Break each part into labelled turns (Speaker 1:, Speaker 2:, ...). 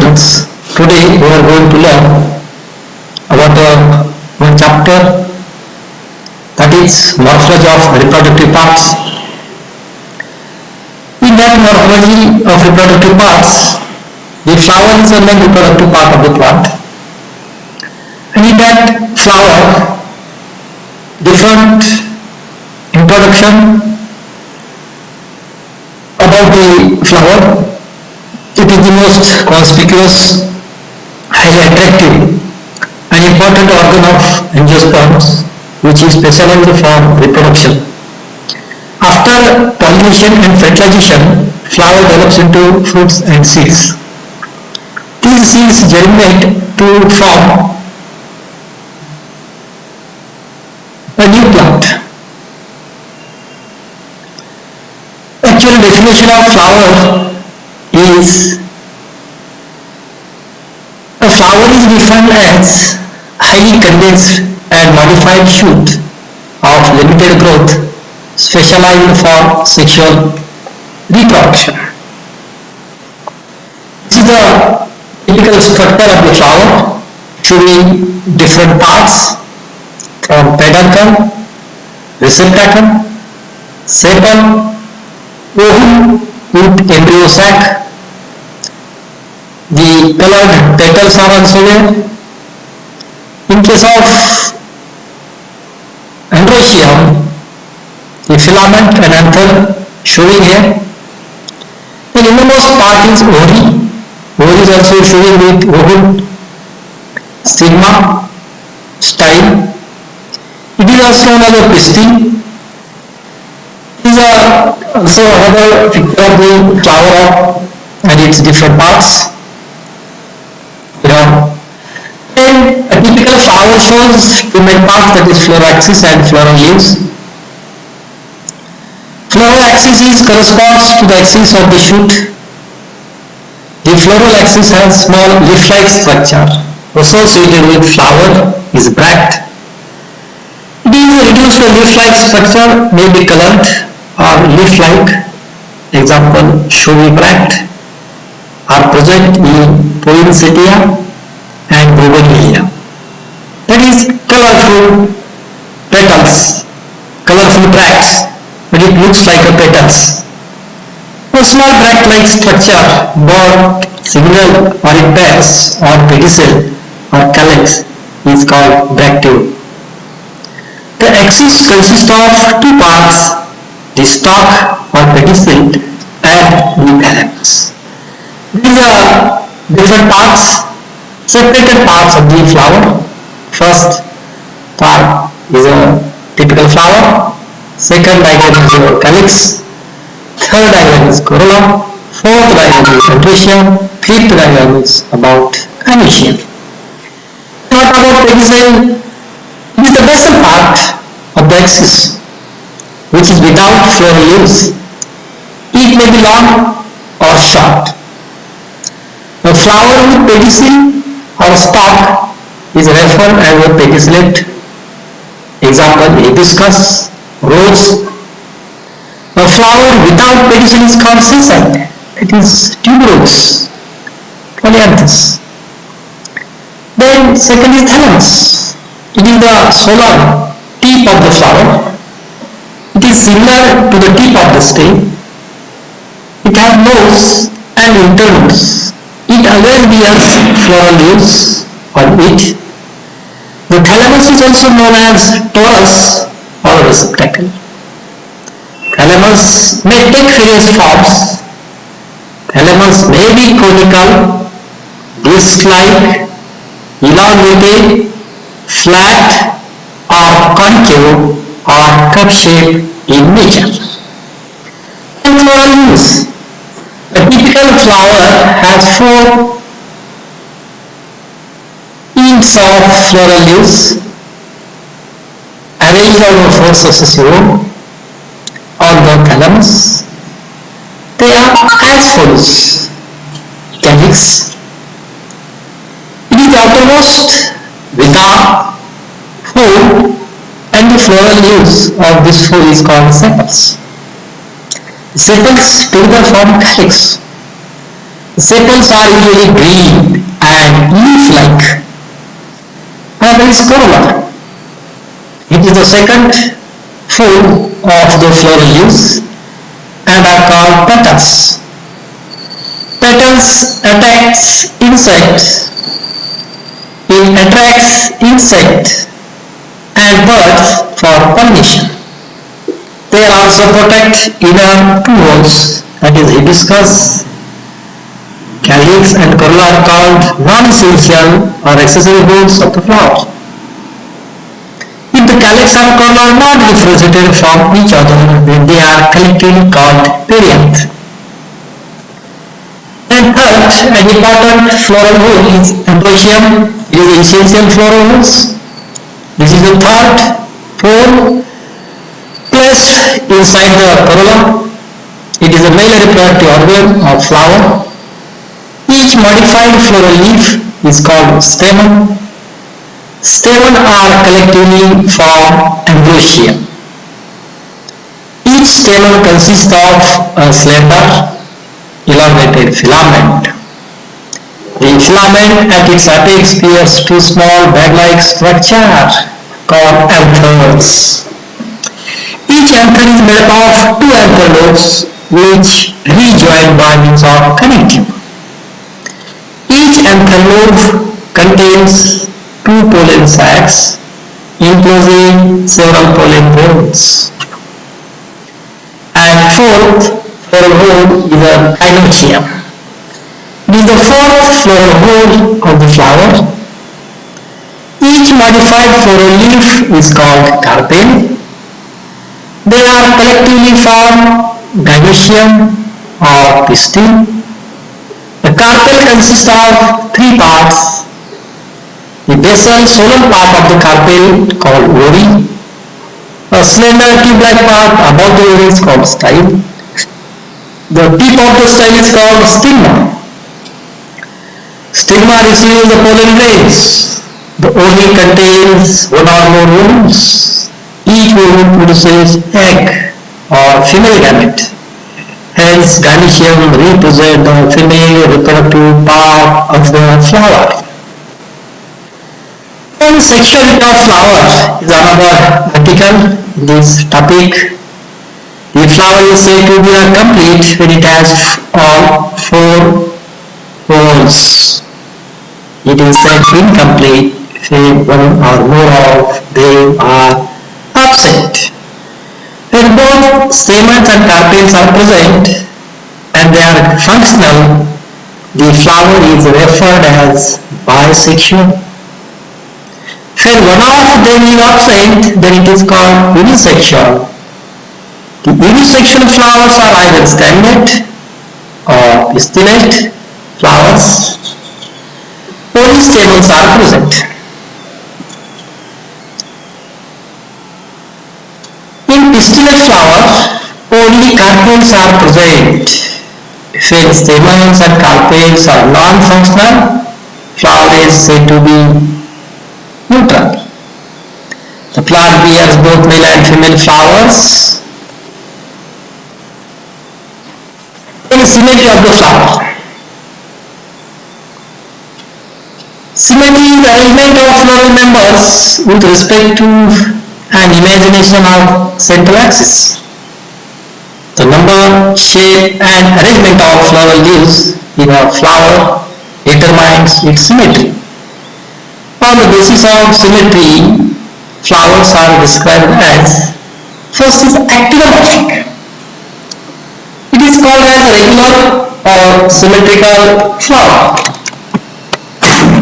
Speaker 1: students, today we are going to learn about one chapter, that is morphology of reproductive parts. In that morphology of reproductive parts, the flower is a main reproductive part of the plant, and in that flower, different introduction about the flower. It is the most conspicuous, highly attractive and important organ of angiosperms, which is specialized for reproduction. After pollination and fertilization, flower develops into fruits and seeds. These seeds germinate to form a new plant. Actual definition of flower is a flower is defined as highly condensed and modified shoot of limited growth specialized for sexual reproduction. This is the typical structure of the flower, showing different parts from peduncle, receptacle, sepal, ovum with embryo sac. The colored petals are also there. In case of androecium, the filament and anther showing here. The innermost part is ovary. Ovary is also showing with ovum, stigma, style. It is also known as a pistil. These are also another picture of the flower and its different parts. And a typical flower shows two main parts, that is floral axis and floral leaves. Floral axis corresponds to the axis of the shoot. The floral axis has small leaf-like structure. Associated with flower is bract. These reduced leaf-like structure may be colored or leaf-like, example showy bract, are present in poinsettia and bougainvillea. That is colorful petals, colorful bracts, but it looks like a petals. A small bract-like structure, bud, single or in pairs, or pedicel or calyx is called bracteole. The axis consists of two parts, the stalk or pedicel and the thalamus. These are different parts, separated parts of the flower. First part is a typical flower, second diagram is a calyx, third diagram is corolla, fourth diagram is androecium, fifth diagram is about anoecium. What about pedicel? It is the basal part of the axis, which is without floral leaves. It may be long or short. A flower with pedicel or stalk is referred as a pedicellate. Example, hibiscus, rose. A flower without pedicel is called sessile. It is tuberose, polyanthus. Then second is thalamus. It is the solar tip of the flower. It is similar to the tip of the stem. It has nodes and internodes. It always bears floral leaves on it. The thalamus is also known as torus or receptacle. Thalamus may take various forms. Thalamus may be conical, disc-like, elongated, flat, or concave or cup-shaped in nature. And floral leaves. A typical flower has 4 inches of floral leaves arranged over 4 successive rows on the thalamus. They are as follows: calyx. It is the outermost with the fold, and the floral leaves of this fold is called sepals. Sepals together form calyx. Sepals are usually green and leaf-like. And there is corolla. It is the second fold of the floral leaves and are called petals. Petals attracts insects and birds for pollination. They also protect inner two holes, that is hibiscus, calyx and corolla are called non-essential or accessory holes of the flower. If the calyx and corolla are not differentiated from each other, then they are collectively called perianth. And third, an important floral hole is ambrosium. It is the essential floral holes. This is the third pole placed inside the corolla. It is the male reproductive organ of flower. Each modified floral leaf is called stamen. Stamen are collectively formed ambrosia. Each stamen consists of a slender, elongated filament. The filament at its apex bears two small bag-like structures called anthers. Each anther is made up of two anther lobes which rejoin by means of connective. Each anther lobe contains two pollen sacs enclosing several pollen grains. And fourth floral hole is a gynoecium. It is the fourth floral hole of the flower. Each modified floral leaf is called carpel. They are collectively formed gynoecium or pistil. The carpel consists of three parts. The basal solar part of the carpel called ovary. A slender tube-like part above the ovary is called style. The tip of the style is called stigma. Stigma receives the pollen grains. The ovary contains one or more ovules. Each ovule produces egg or female gamete. Hence, gynoecium represents the female reproductive part of the flower. And sexuality of flower is another article in this topic. The flower is said to be complete when it has all four holes. It is said incomplete when one or more of them are absent. When both stamens and carpels are present and they are functional, the flower is referred as bisexual. When one of them is absent, then it is called unisexual. The unisexual flowers are either staminate or pistillate flowers. Only stamens are present. In pistillate flower, only carpels are present. When stamens and carpels are non-functional, flower is said to be neutral. The plant bears both male and female flowers. In symmetry of the flower. Symmetry is the arrangement of floral members with respect to an imagination of central axis. The number, shape and arrangement of floral leaves in a flower determines its symmetry. On the basis of symmetry, flowers are described as, first is actinomorphic. It is called as a regular or symmetrical flower.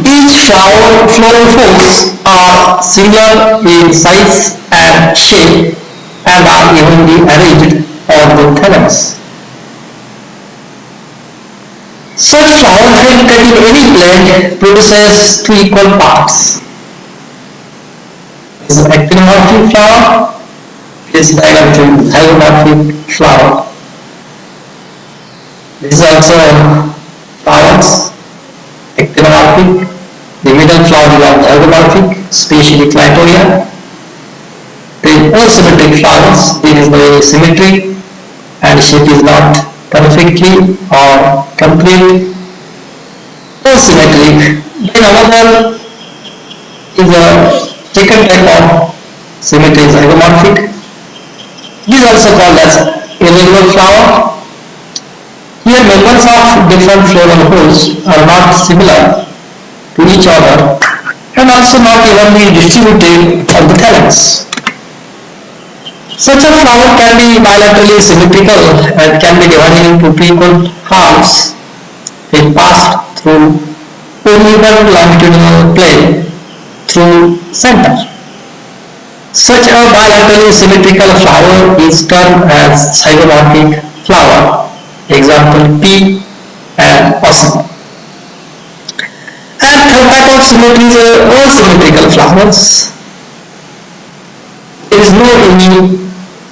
Speaker 1: Each floral folds are similar in size and shape and are evenly arranged on the thalamus. Such flower when cut in any plant produces two equal parts. This is actinomorphic flower, this is zygomorphic flower. This is also flowers, actinomorphic. The middle flowers are zygomorphic, especially clitoria. Then asymmetric flowers, there is no symmetry and shape is not perfectly or complete. symmetric. Then another is a second type of symmetry is zygomorphic. It is also called as irregular flower. Here members of different floral hosts are not similar to each other and also not evenly distributed on the thalamus. Such a flower can be bilaterally symmetrical and can be divided into two equal halves if passed through uneven longitudinal plane through center. Such a bilaterally symmetrical flower is termed as zygomorphic flower. Example P and Osmo. And third type of symmetry is asymmetrical flowers. There is no any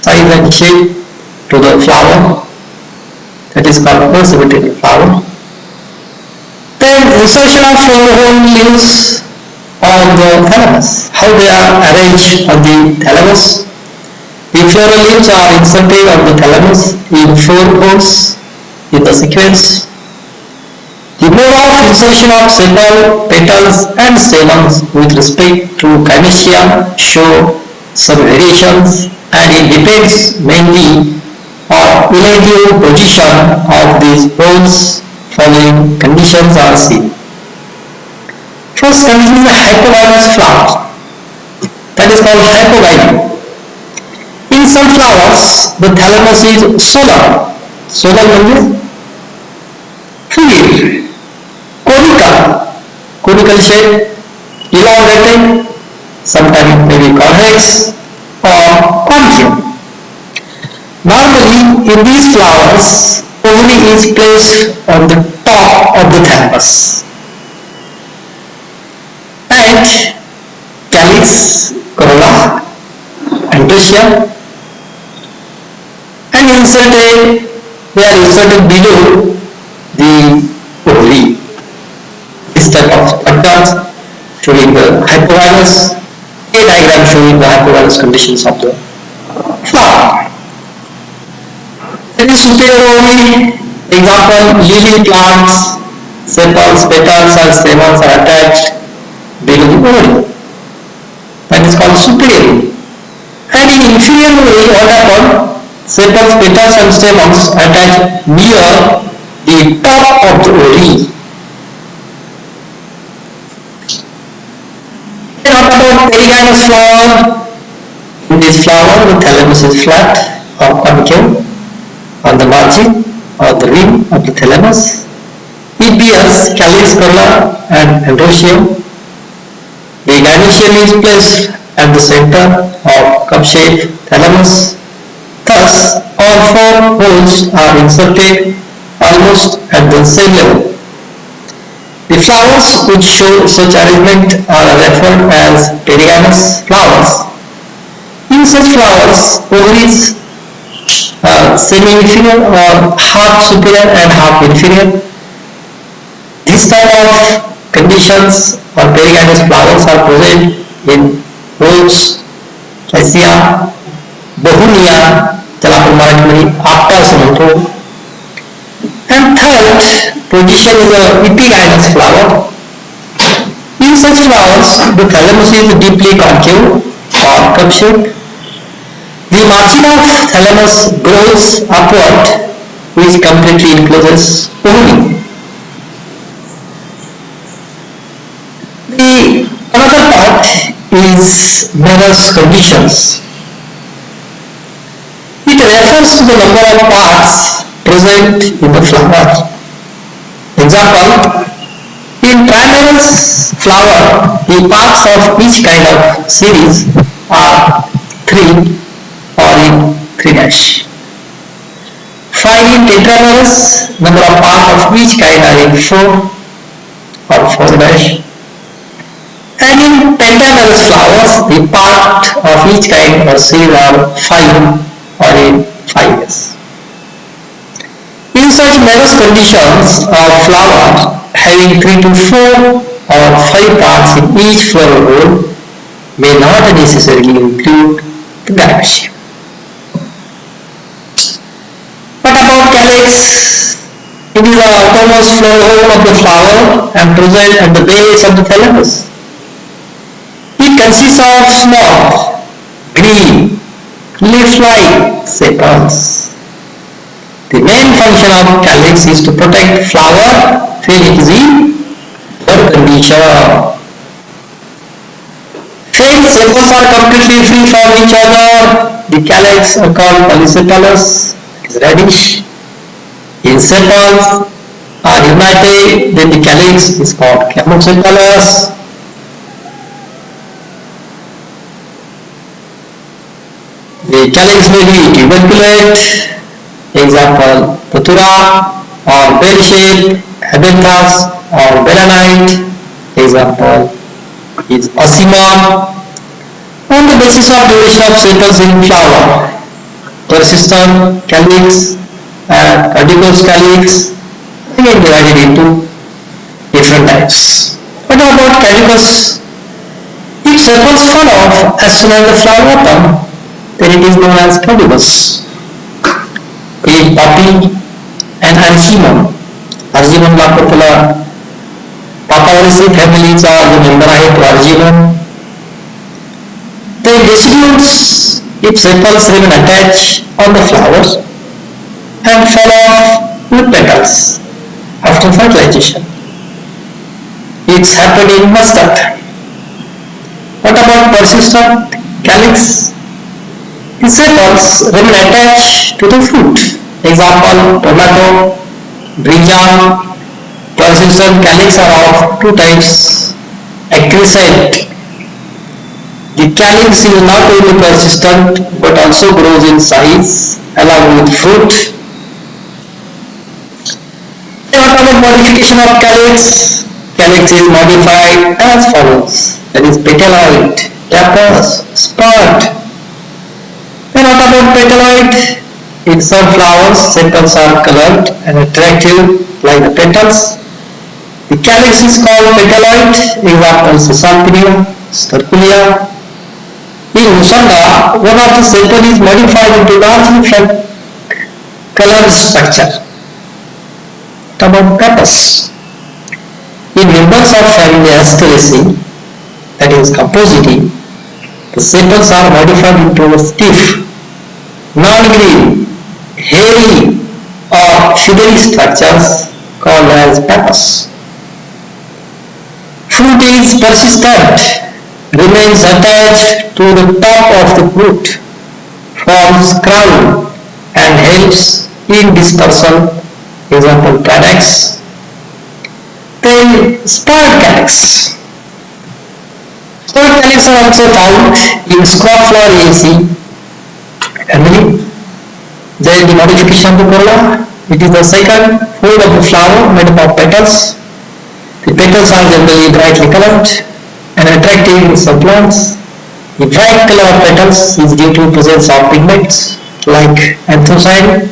Speaker 1: size and shape to the flower, that is called asymmetrical flower. Then insertion of flower leaves on the thalamus. How they are arranged on the thalamus? The floral leaves are inserted on the thalamus in 4 holes in the sequence. The mode of insertion of sepal, petals and stamens with respect to gynoecium show some variations, and it depends mainly on relative position of these holes. Following conditions are seen. First condition is a hypogynous flower, that is called hypogyny. In some flowers the thalamus is solar. Solar means fluid, conical shape, elongated, sometimes maybe convex or concave. Normally in these flowers ovary is placed on the top of the thalamus and calyx, corolla, androecium and they are inserted below the ovary. This type of structures showing the hypogynous, a diagram showing the hypogynous conditions of the flower. Then the superior ovary, example lily plants, sepals, petals and stamens are attached below the ovary. That is called superior ovary. And in inferior ovary, what happened? Sepals, petals and stamens attached near the top of the ovary. Then what about perigynous flower? In this flower, the thalamus is flat or concave on the margin or the rim of the thalamus. It bears calyx, corolla and androecium. The gynoecium is placed at the center of cup-shaped thalamus. Thus, all 4 holes are inserted almost at the same level. The flowers which show such arrangement are referred as perigynous flowers. In such flowers, ovaries are semi-inferior or half superior and half inferior. This type of conditions or perigynous flowers are present in rose, lycia, बहुनिया, त्याला आपण मराठीमध्ये आपटा असं म्हणतो. And third position is a epigynous flower. In such flowers, the thalamus is deeply concave or cup-shaped. The margin of thalamus grows upward, which completely encloses ovary. The another part is Merus conditions. It refers to the number of parts present in the flower. Example, in trimerous flower, the parts of each kind of series are 3 or in 3 dash. 5 in tetramerous, number of parts of each kind are in 4 or 4 dash. And in pentamerous flowers, the part of each kind or series are 5 or in 5 dash. In such Merus conditions of flower having 3 to 4 or 5 parts in each floral hole may not necessarily include the gynoecium. What about calyx? It is the outermost hole of the flower and present at the base of the thalamus. It consists of small, green, leaf-like sepals. The main function of calyx is to protect flower when it is in poor condition. When sepals are completely free from each other, the calyx are called polysepalous. It is reddish. When sepals are united, then the calyx is called chemosepalous. The calyx may be tuberculate, example Datura, or bell-shaped, Abenthus, or belanite, example is Ocimon. On the basis of duration of sepals in flower, persistent calyx and contiguous calyx again divided into different types. What about caducous? If sepals fall off as soon as the flower opens, then it is known as caducous. In poppy and argemon, argemon Lacrophylla Papaveracea families are the member to argemon. The deciduals, if sepals remain attached on the flowers and fall off with petals after fertilization. It's happened in mustard. What about persistent calyx? The sepals remain attached to the fruit. Example, tomato, brinjal. Persistent calyx are of two types. Acrescent. The calyx is not only persistent but also grows in size along with fruit. What about modification of calyx? Calyx is modified as follows. That is petaloid, tapes, spurt. And what about petaloid? In some flowers, sepals are colored and attractive like the petals. The calyx is called petaloid. Examples Chrysanthemum, Sterculia. In Musanga, one of the sepals is modified into largely colored structure. What about pappus? In members of family Asteraceae, that is Compositae, the sepals are modified into stiff, non-green, hairy or feathery structures called as pappus. Fruit is persistent, remains attached to the top of the fruit, forms crown and helps in dispersal, example calyx. Then spurred calyx. Spurred calyx are also found in Scrophulariaceae family. Then the modification of the corolla. It is the second fold of the flower made up of petals. The petals are generally brightly colored and attractive in some plants. The bright color of petals is due to presence of pigments like anthracene,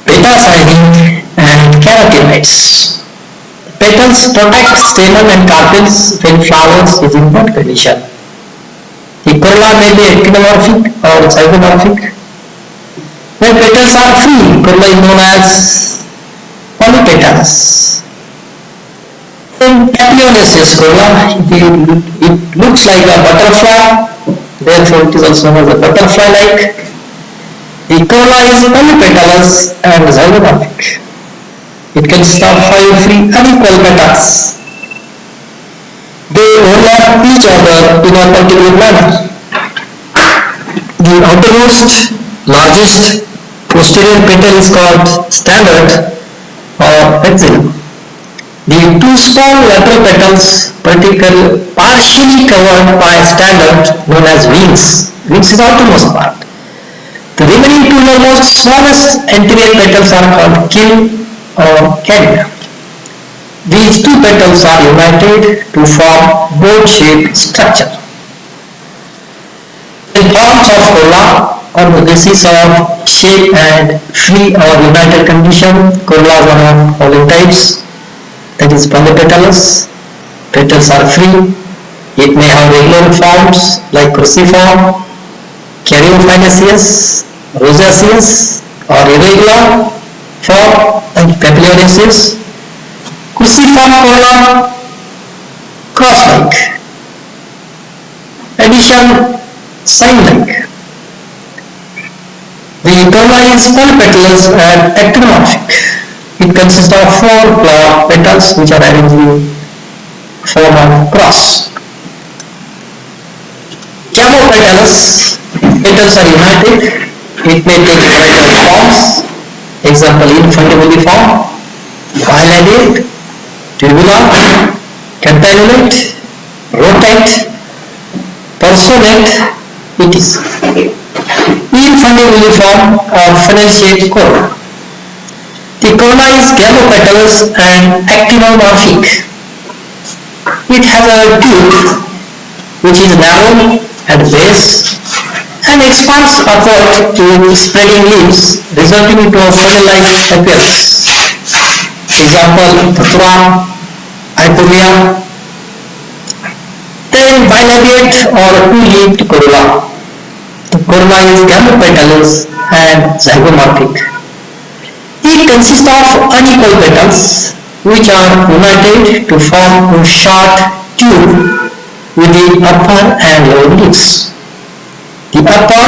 Speaker 1: beta-cyanine and carotenoids. Petals protect stamen and carpels when flowers is in bud condition. The corolla may be actinomorphic or zygomorphic. When petals are free, corolla is known as polypetalous. In Papilionaceous corolla, it looks like a butterfly, therefore it is also known as a butterfly-like. The corolla is polypetalous and zygomorphic. It consists of 5 free unequal petals. They overlap each other in a particular manner. The outermost, largest posterior petal is called standard or axilla. The two small lateral petals partially covered by standard known as wings. Wings is the outermost part. The remaining two almost smallest anterior petals are called keel or carina. These two petals are united to form boat-shaped structure. In forms of corolla, on the basis of shape and free or united condition, corollas are of following types. That is polypetalous. Petals are free. It may have regular forms like cruciform, caryophyllaceous, rosaceous, or irregular form like papillonosis, cruciform corolla, cross-like, addition sign-like. The corolla is polypetalous and actinomorphic. It consists of 4 flower petals which are arranged in form of cross. Gamopetalous, petals are united. It may take varietal forms. Example, infundibuliform, bilabiate, tubular, campanulate, rotate, personate, etc. Infundibuliform or funnel-shaped corolla. The corolla is gamopetalous and actinomorphic. It has a tube which is narrow at base and expands upward with spreading leaves, resulting into a funnel-like appearance. Example, Datura, Ipomoea. Then bilabiate or two-leaved corolla. The corolla is gamopetalous and zygomorphic. It consists of unequal petals which are united to form a short tube with the upper and lower leaves. The upper,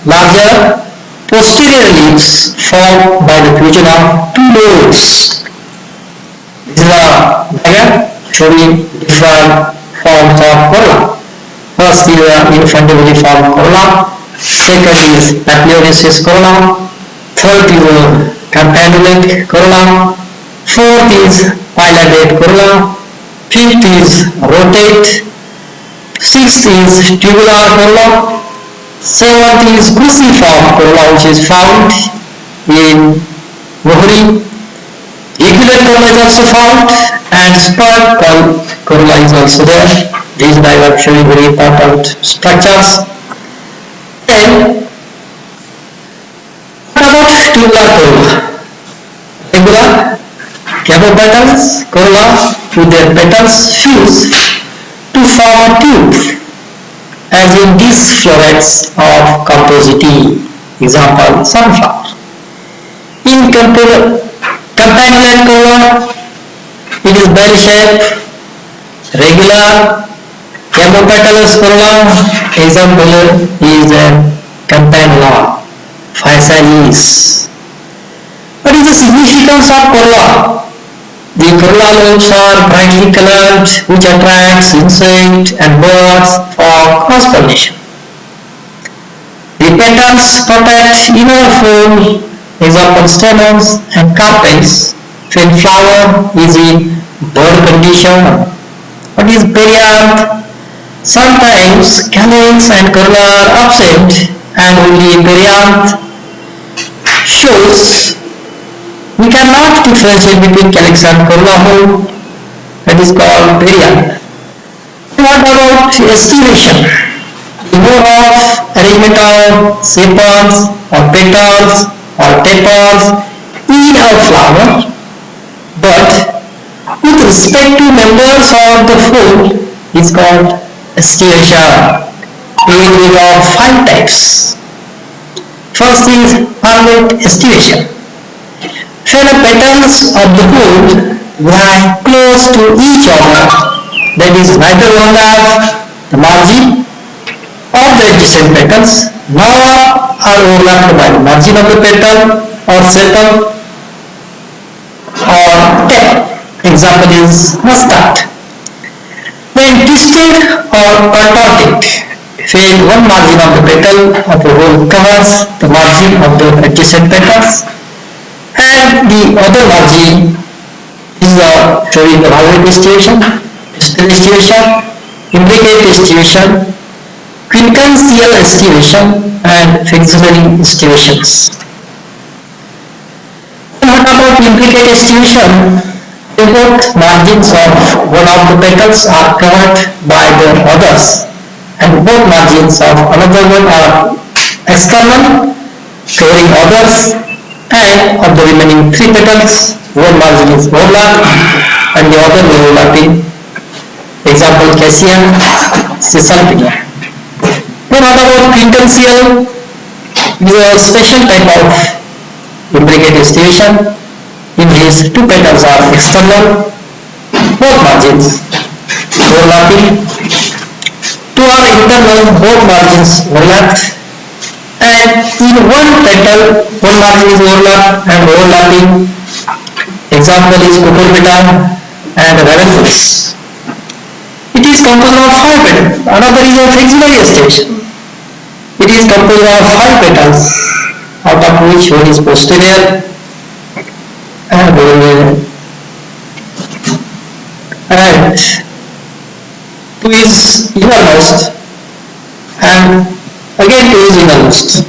Speaker 1: larger, posterior leaves formed by the fusion of two lobes. This is a diagram showing different forms of corolla. First is infundibuliform corolla, second is papillonosis corolla, third is campanulate corolla, fourth is bilabiate corolla, fifth is rotate, sixth is tubular corolla, seventh is cruciform corolla which is found in Mohri. Regular corolla is also found and spurred corolla is also there. These diagrams showing very important structures. Then what about tubular corolla? Regular gamopetals corolla with their petals fuse to form a tube, as in these florets of Compositae, example sunflower. In campanulate corolla, it is bell-shaped, regular. Gamopetalous corolla, example is campanula, physalis. What is the significance of corolla? The corolla lobes are brightly colored, which attracts insects and birds for cross-pollination. The petals protect inner fold, example stamens and carpels, when flower is in bud condition. What is perianth? Sometimes calyx and corolla are absent and only perianth shows. We cannot differentiate between calyx and corolla mold, that is called perianth. What about estivation? The mode of arrangement of sepals or petals or tepals in a flower, but with respect to members of the fold is called estivation. It is of 5 types. First is palmate estivation. When the petals of the fold lie close to each other, that is neither overlap the margin of the adjacent petals nor are overlapped by the margin of the petal or sepal or tepal. Example is mustard. When twisted or contorted, when one margin of the petal of a whole covers the margin of the adjacent petals and the other margin is showing the valve estivation, imbricate estivation, quincunxial estivation and fixillary estivations. What about imbricate estivation? Both margins of one of the petals are covered by the others and both margins of another one are external, covering others, and of the remaining 3 petals, one margin is overlapped and the other is overlapping. Example, Cassia cisalpina. Then what about quincunxial? It is a special type of imbricated station. In his two petals are external, both margins overlapping. Two are internal, both margins overlapped. And in one petal, one margin is overlapped and overlapping. Example is cucurbita and ravenous. It is composed of 5 petals. Another is a flexillary station. It is composed of 5 petals, out of which one is posterior and two is innermost and again two is innermost.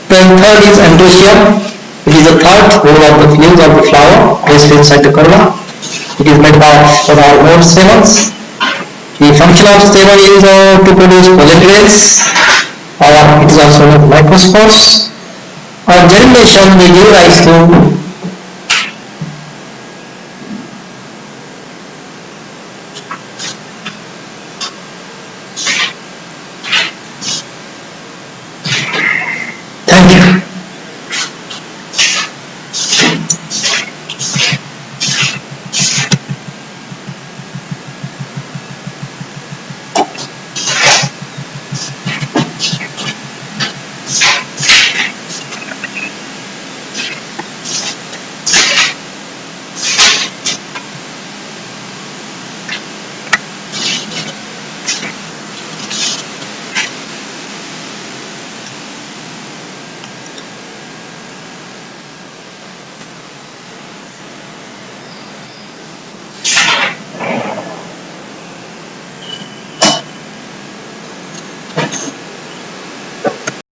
Speaker 1: Then third is androecium. It is the third whole of the leaves of the flower placed inside the corolla. It is made of more stamens. The function of stamen is to produce pollen grains, or it is also known as microspores. On germination, they give rise to thank you.